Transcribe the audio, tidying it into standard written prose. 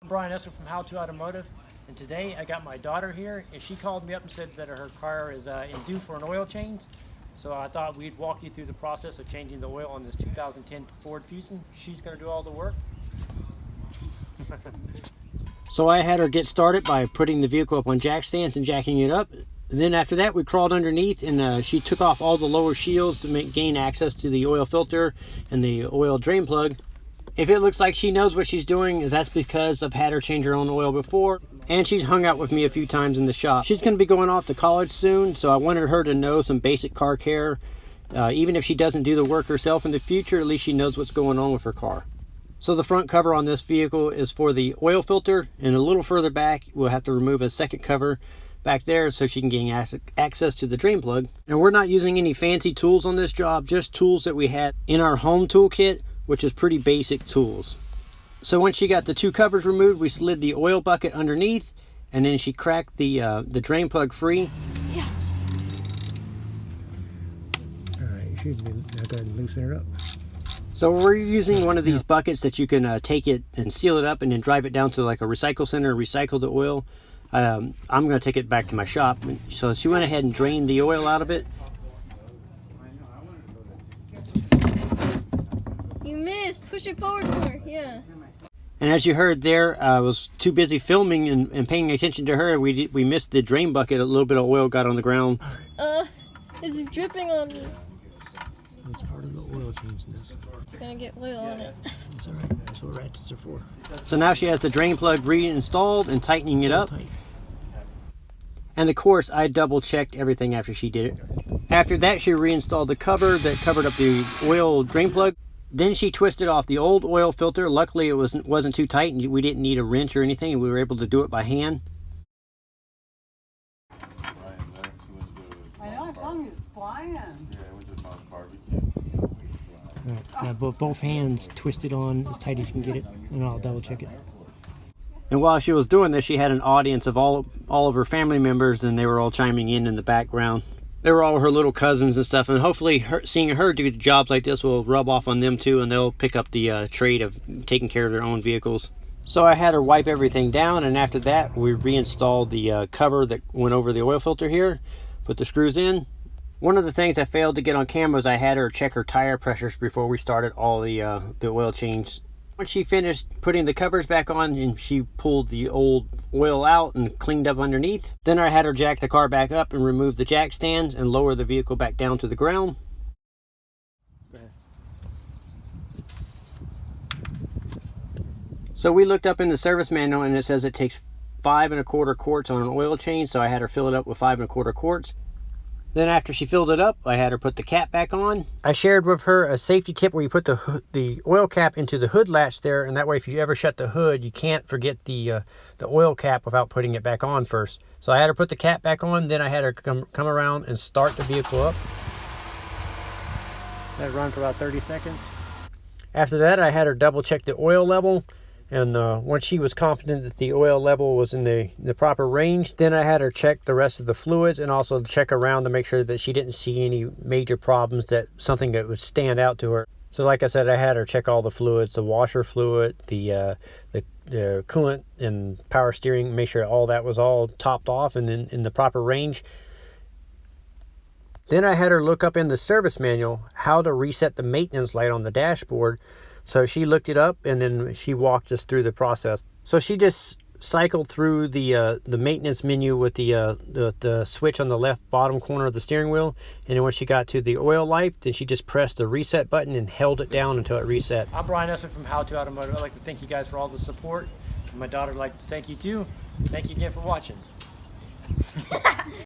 Brian Esser from How to Automotive, and today I got my daughter here, and she called me up and said that her car is in due for an oil change. So I thought we'd walk you through the process of changing the oil on this 2010 Ford Fusion. She's going to do all the work. So I had her get started by putting the vehicle up on jack stands and jacking it up. And then after that, we crawled underneath, and she took off all the lower shields to gain access to the oil filter and the oil drain plug. If it looks like she knows what she's doing, that's because I've had her change her own oil before, and she's hung out with me a few times in the shop. She's going to be going off to college soon, so I wanted her to know some basic car care. Even if she doesn't do the work herself in the future, at least she knows what's going on with her car. So the front cover on this vehicle is for the oil filter, and a little further back we'll have to remove a second cover back there so she can gain access to the drain plug. And we're not using any fancy tools on this job, just tools that we had in our home toolkit, which is pretty basic tools. So once she got the two covers removed, we slid the oil bucket underneath, and then she cracked the drain plug free. Yeah. All right, you should go ahead and loosen her up. So we're using one of these buckets that you can take it and seal it up and then drive it down to like a recycle center and recycle the oil. I'm going to take it back to my shop. So she went ahead and drained the oil out of it. You missed. Push it forward more. Yeah. And as you heard there, I was too busy filming and paying attention to her. We missed the drain bucket. A little bit of oil got on the ground. It's dripping on me. That's part of the oil change. It's gonna get oil on it. That's all right. That's what ratchets are for. So now she has the drain plug reinstalled and tightening it up. And of course, I double checked everything after she did it. After that, she reinstalled the cover that covered up the oil drain plug. Then she twisted off the old oil filter. Luckily, it wasn't too tight, and we didn't need a wrench or anything, and we were able to do it by hand. I know, I saw him, he was flying. Yeah, we just on barbecue. Now both hands twisted on as tight as you can get it, and I'll double check it. And while she was doing this, she had an audience of all of her family members, and they were all chiming in the background. They were all her little cousins and stuff, and hopefully seeing her do jobs like this will rub off on them too, and they'll pick up the trade of taking care of their own vehicles. So I had her wipe everything down, and after that we reinstalled the cover that went over the oil filter here, put the screws in. One of the things I failed to get on camera is I had her check her tire pressures before we started all the oil change. Once she finished putting the covers back on, and she pulled the old oil out and cleaned up underneath, then I had her jack the car back up and remove the jack stands and lower the vehicle back down to the ground. Go ahead. So we looked up in the service manual, and it says it takes 5 1/4 quarts on an oil change, so I had her fill it up with 5 1/4 quarts. Then after she filled it up, I had her put the cap back on. I shared with her a safety tip where you put the oil cap into the hood latch there, and that way if you ever shut the hood, you can't forget the oil cap without putting it back on first. So I had her put the cap back on, then I had her come around and start the vehicle up. Let it run for about 30 seconds. After that, I had her double check the oil level. And once she was confident that the oil level was in the proper range, then I had her check the rest of the fluids and also check around to make sure that she didn't see any major problems, something that would stand out to her. So like I said, I had her check all the fluids, the washer fluid, the coolant and power steering, make sure all that was all topped off and in the proper range. Then I had her look up in the service manual how to reset the maintenance light on the dashboard. So she looked it up, and then she walked us through the process. So she just cycled through the maintenance menu with the switch on the left bottom corner of the steering wheel. And then when she got to the oil life, then she just pressed the reset button and held it down until it reset. I'm Brian Esser from How to Automotive. I'd like to thank you guys for all the support. And my daughter would like to thank you too. Thank you again for watching.